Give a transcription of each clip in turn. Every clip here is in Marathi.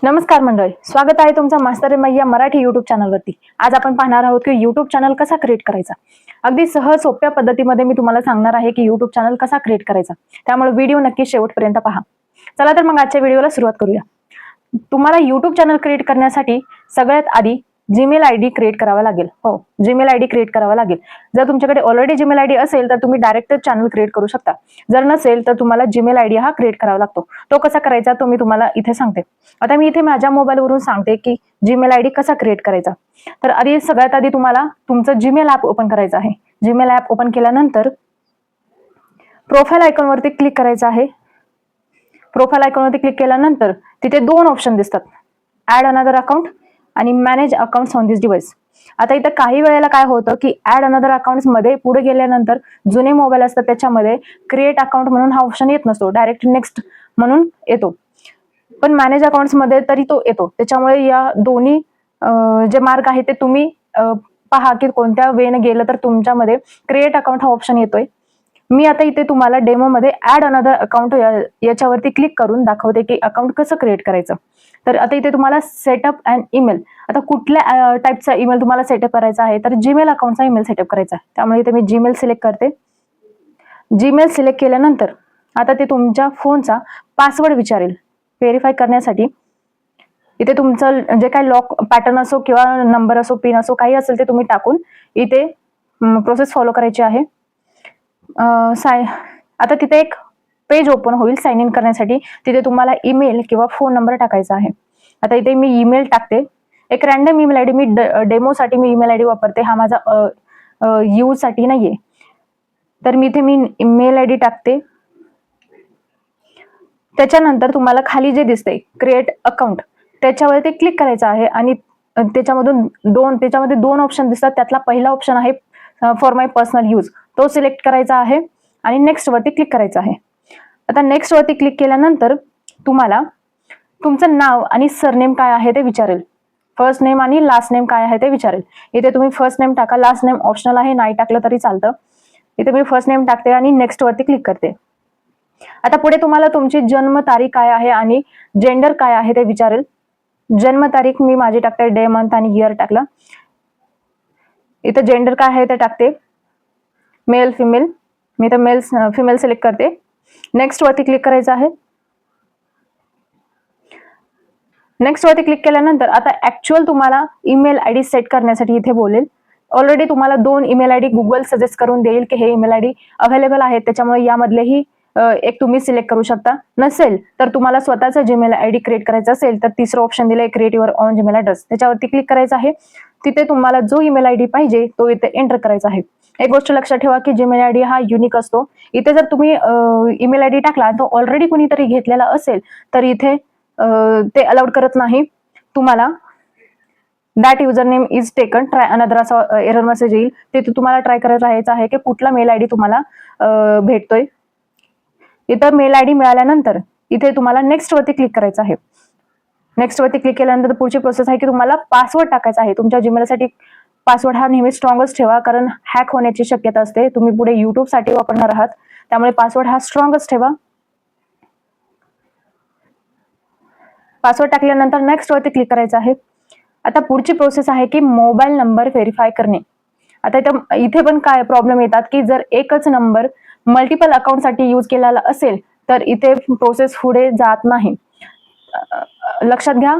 नमस्कार मंडळी, स्वागत आहे तुमचं मास्टर मैया मराठी युट्यूब चॅनलवरती। आज आपण पाहणार आहोत की युट्यूब चॅनल कसा क्रिएट करायचा। अगदी सहज सोप्या पद्धतीमध्ये मी तुम्हाला सांगणार आहे की युट्यूब चॅनल कसा क्रिएट करायचा, त्यामुळे व्हिडिओ नक्की शेवटपर्यंत पहा। चला तर मग आजच्या व्हिडिओला सुरुवात करूया। तुम्हाला युट्यूब चॅनल क्रिएट करण्यासाठी सगळ्यात आधी जीमेल आयडी क्रिएट करावा लागेल। हो, जीमेल आयडी क्रिएट करावा लागेल। जर तुमच्याकडे ऑलरेडी जीमेल आयडी असेल तर तुम्ही डायरेक्ट चॅनल क्रिएट करू शकता। जर नसेल तर तुम्हाला जीमेल आयडी हा क्रिएट करावा लागतो। तो कसा करायचा तो मी तुम्हाला इथे सांगते। आता मी इथे माझ्या मोबाईलवरून सांगते की जीमेल आयडी कसा क्रिएट करायचा। तर आधी सगळ्यात आधी तुम्हाला तुमचं जीमेल ॲप ओपन करायचं आहे। जीमेल ॲप ओपन केल्यानंतर प्रोफाइल आयकॉन वरती क्लिक करायचं आहे। प्रोफाइल आयकॉन वरती क्लिक केल्यानंतर तिथे दोन ऑप्शन दिसतात, ऍड अनदर अकाउंट आणि manage accounts on this device. आता इथं काही वेळेला काय होतं की ऍड अनदर अकाउंट्स मध्ये पुढे गेल्यानंतर जुने मोबाईल असतात त्याच्यामध्ये क्रिएट अकाउंट म्हणून हा ऑप्शन येत नसतो, डायरेक्ट नेक्स्ट म्हणून येतो। पण मॅनेज अकाउंट्स मध्ये तरी तो येतो। त्याच्यामुळे या दोन्ही जे मार्ग आहे ते तुम्ही पहा की कोणत्या वेने गेलं तर तुमच्यामध्ये क्रिएट अकाउंट हा ऑप्शन येतोय। मी आता इथे तुम्हाला डेमो मध्ये ऍड अनदर अकाउंट याच्यावरती क्लिक करून दाखवते की अकाउंट कसं क्रिएट करायचं। तर आता इथे तुम्हाला सेटअप अँड ईमेल, आता कुठल्या टाईपचा ईमेल तुम्हाला सेटअप करायचा आहे तर जीमेल अकाउंटचा ईमेल सेटअप करायचा आहे। त्यामुळे इथे मी जीमेल सिलेक्ट करते। जीमेल सिलेक्ट केल्यानंतर आता ते तुमच्या फोनचा पासवर्ड विचारेल व्हेरीफाय करण्यासाठी। इथे तुमचं जे काही लॉक पॅटर्न असो किंवा नंबर असो पिन असो काही असेल ते तुम्ही टाकून इथे प्रोसेस फॉलो करायची आहे। आता तिथे एक पेज ओपन होईल साइन इन करण्यासाठी। तिथे तुम्हाला ईमेल किंवा फोन नंबर टाकायचा आहे। आता इथे मी ईमेल टाकते, एक रॅन्डम ईमेल आयडी। मी डेमोसाठी मी ईमेल आयडी वापरते, हा माझा यूज साठी नाहीये। तर मी इथे ईमेल आयडी टाकते। त्याच्यानंतर तुम्हाला खाली जे दिसते क्रिएट अकाउंट त्याच्यावरती क्लिक करायचं आहे आणि त्याच्यामध्ये दोन ऑप्शन दिसतात। त्यातला पहिला ऑप्शन आहे फॉर माय पर्सनल यूज, तो सिलेक्ट करायचा आहे आणि नेक्स्ट वरती क्लिक करायचं आहे। आता नेक्स्ट वरती क्लिक केल्यानंतर तुम्हाला तुमचं नाव आणि सरनेम काय आहे ते विचारेल। फर्स्ट नेम आणि लास्ट नेम काय आहे ते विचारेल। इथे तुम्ही फर्स्ट नेम टाका, लास्ट नेम ऑप्शनल आहे, नाही टाकलं तरी चालतं। इथे मी फर्स्ट नेम टाकते आणि नेक्स्ट वरती क्लिक करते। आता पुढे तुम्हाला तुमची जन्म तारीख काय आहे आणि जेंडर काय आहे ते विचारेल। जन्म तारीख मी माझी टाकते, डे मंथ आणि इयर टाकला। इथं जेंडर काय आहे ते टाकते, मेल फिमेल। मी तर फिमेल सिलेक्ट करते। नेक्स्ट वरती क्लिक करायचं आहे। नेक्स्ट वरती क्लिक केल्यानंतर आता ऍक्च्युअल तुम्हाला ईमेल आयडी सेट करण्यासाठी इथे बोलेल। ऑलरेडी तुम्हाला दोन ईमेल आयडी गुगल सजेस्ट करून देईल की हे ईमेल आयडी अवेलेबल आहेत, त्याच्यामुळे यामधलेही एक तुम्ही सिलेक्ट करू शकता। नसेल तर तुम्हाला स्वतःचा जीमेल आयडी क्रिएट करायचा असेल तर तिसरं ऑप्शन दिलंय create your on Gmail address, त्याच्यावरती क्लिक करायचं आहे। तिथे तुम्हाला जो ईमेल आयडी पाहिजे तो इथे एंटर करायचा आहे। एक गोष्ट लक्षात ठेवा की जीमेल आयडी हा युनिक असतो। इथे जर तुम्ही ईमेल आयडी टाकला तो ऑलरेडी कुणीतरी घेतलेला असेल तर इथे ते अलाउड करत नाही। तुम्हाला that user name is taken try another असा एरर मेसेज येईल। तिथे तुम्हाला ट्राय करत राहायचं आहे की कुठला मेल आयडी तुम्हाला भेटतोय। इथं मेल आयडी मिळाल्यानंतर इथे तुम्हाला नेक्स्ट वरती क्लिक करायचं आहे। नेक्स्ट वरती क्लिक केल्यानंतर पुढची प्रोसेस आहे की तुम्हाला पासवर्ड टाकायचा आहे। तुमच्या जीमेलसाठी पासवर्ड हा नेहमी स्ट्रॉंगच ठेवा, कारण हॅक होण्याची शक्यता असते। तुम्ही पुढे युट्यूब साठी वापरणार आहात, त्यामुळे पासवर्ड हा स्ट्रॉंगच ठेवा। पासवर्ड टाकल्यानंतर नेक्स्ट वरती क्लिक करायचं आहे। आता पुढची प्रोसेस आहे की मोबाईल नंबर व्हेरीफाय करणे। आता इथे पण काय प्रॉब्लेम येतात की जर एकच नंबर मल्टिपल अकाउंट साठी यूज केलेला असेल तर इथे प्रोसेस पुढे जात नाही। लक्षात घ्या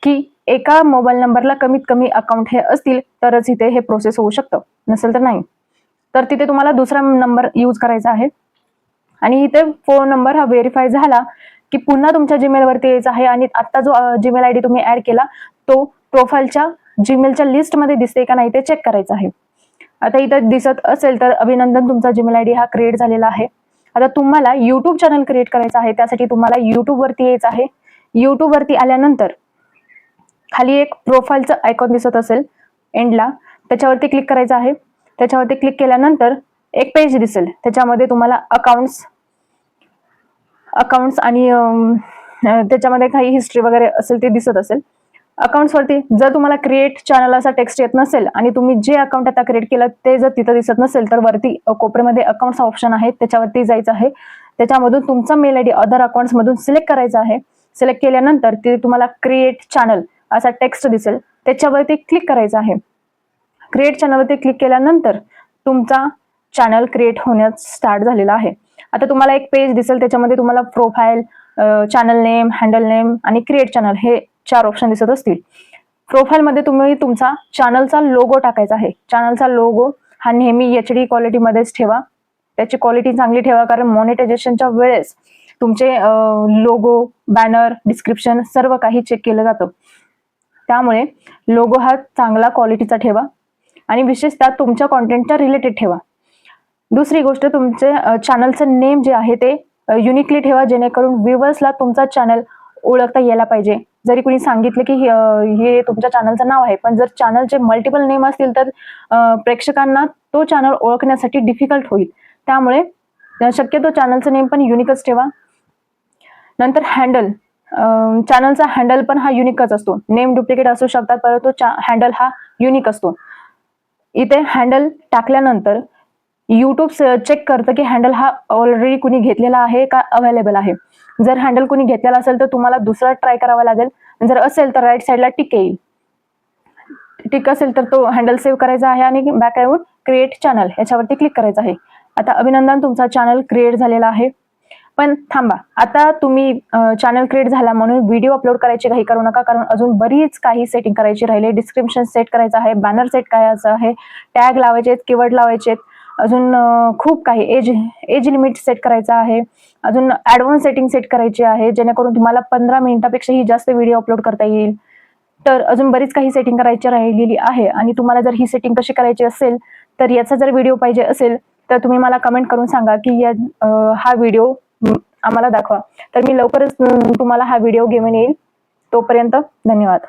की एका मोबाईल नंबरला कमीत कमी अकाउंट हे असतील तरच इथे हे प्रोसेस होऊ शकतं, नसेल तर नाही। तर तिथे तुम्हाला दुसरा नंबर यूज करायचा आहे आणि इथे फोन नंबर हा व्हेरीफाय झाला की पुन्हा तुमच्या जीमेल वरती यायचा आहे आणि आता जो जीमेल आयडी तुम्ही ऍड केला तो प्रोफाईलच्या जीमेलच्या लिस्ट मध्ये दिसते का नाही ते चेक करायचं आहे। आता इथं दिसत असेल तर अभिनंदन, तुमचा जीमेल आयडी हा क्रिएट झालेला आहे। आता तुम्हाला युट्यूब चॅनल क्रिएट करायचं आहे, त्यासाठी तुम्हाला युट्यूब वरती यायचं आहे। युट्यूब वरती आल्यानंतर खाली एक प्रोफाईलचं आयकॉन दिसत असेल एंडला, त्याच्यावरती क्लिक करायचं आहे। त्याच्यावरती क्लिक केल्यानंतर एक पेज दिसेल, त्याच्यामध्ये तुम्हाला अकाउंट्स आणि त्याच्यामध्ये काही हिस्ट्री वगैरे असेल ते दिसत असेल। अकाउंट्स वरती जर तुम्हाला क्रिएट चॅनल असा टेक्स्ट येत नसेल आणि तुम्ही जे अकाउंट आता क्रिएट केलं ते जर तिथं दिसत नसेल तर वरती कोपऱ्यामध्ये अकाउंट्स ऑप्शन आहे, त्याच्यावरती जायचं आहे। त्याच्यामधून तुमचा मेल आयडी अदर अकाउंट्स मधून सिलेक्ट करायचा आहे। सिलेक्ट केल्यानंतर ते तुम्हाला क्रिएट चॅनल असा टेक्स्ट दिसेल, त्याच्यावरती क्लिक करायचं आहे. क्रिएट चॅनलवरती क्लिक केल्यानंतर तुमचा चॅनल क्रिएट होण्यास स्टार्ट झालेला आहे. आता तुम्हाला एक पेज दिसेल, त्याच्यामध्ये तुम्हाला profile, channel name, handle name आणि क्रिएट चॅनल हे 4 ऑप्शन दिसत असतील. प्रोफाईलमध्ये तुम्ही तुमचा चॅनलचा लोगो टाकायचा आहे. चॅनलचा लोगो हा नेहमी HD क्वालिटीमध्येच ठेवा. त्याची क्वालिटी चांगली ठेवा, कारण मॉनिटायझेशनच्या वेळेस तुमचे लोगो, बॅनर, डिस्क्रिप्शन सर्व काही चेक केलं जातं. त्यामुळे लोगो हा चांगला क्वालिटीचा ठेवा आणि विशेषतः तुमच्या कॉन्टेंटच्या रिलेटेड ठेवा. दुसरी गोष्ट, तुमचे चॅनलचं नेम जे आहे ते युनिकली ठेवा, जेणेकरून व्ह्युअर्सला तुमचा चॅनल ओळखता यायला पाहिजे. जरी कोणी सांगितलं की हे तुमच्या चॅनलचं नाव आहे, पण जर चॅनलचे मल्टिपल नेम असतील तर प्रेक्षकांना तो चॅनल ओळखण्यासाठी डिफिकल्ट होईल. त्यामुळे शक्यतो चॅनलचं नेम पण युनिकच ठेवा. नंतर हँडल, चॅनलचा हँडल पण हा युनिकच असतो. नेम डुप्लिकेट असू शकतात, परंतु हँडल हा युनिक असतो. इथे हँडल टाकल्यानंतर यूट्यूब चेक करतं की हँडल हा ऑलरेडी कुणी घेतलेला आहे का अवेलेबल आहे. जर हँडल कुणी घेतलेला असेल तर तुम्हाला दुसरा ट्राय करावा लागेल. जर असेल तर राईट साईडला टिक येईल. टिक असेल तर तो हँडल सेव्ह करायचा आहे आणि बॅक येऊन क्रिएट चॅनल याच्यावरती क्लिक करायचं आहे. आता अभिनंदन, तुमचा चॅनल क्रिएट झालेला आहे. पण थांबा, आता तुम्ही चॅनल क्रिएट झाला म्हणून व्हिडिओ अपलोड करायची घाई करू नका, कारण अजून बरीच काही सेटिंग करायची राहिली. डिस्क्रिप्शन सेट करायचं आहे, बॅनर सेट करायचं आहे, टॅग लावायचे, कीवर्ड लावायचे, अजून खूप काही एज लिमिट सेट करायचं आहे, अजून ॲडव्हान्स सेटिंग सेट करायची आहे, जेणेकरून तुम्हाला 15 मिनिटापेक्षाही जास्त व्हिडिओ अपलोड करता येईल. तर अजून बरीच काही सेटिंग करायची राहिलेली आहे आणि तुम्हाला जर ही सेटिंग कशी करायची असेल तर याचा जर व्हिडिओ पाहिजे असेल तर तुम्ही मला कमेंट करून सांगा की हा व्हिडिओ आम्हाला दाखवा. तर मी लवकरच तुम्हाला हा व्हिडिओ घेऊन येईल. तोपर्यंत धन्यवाद.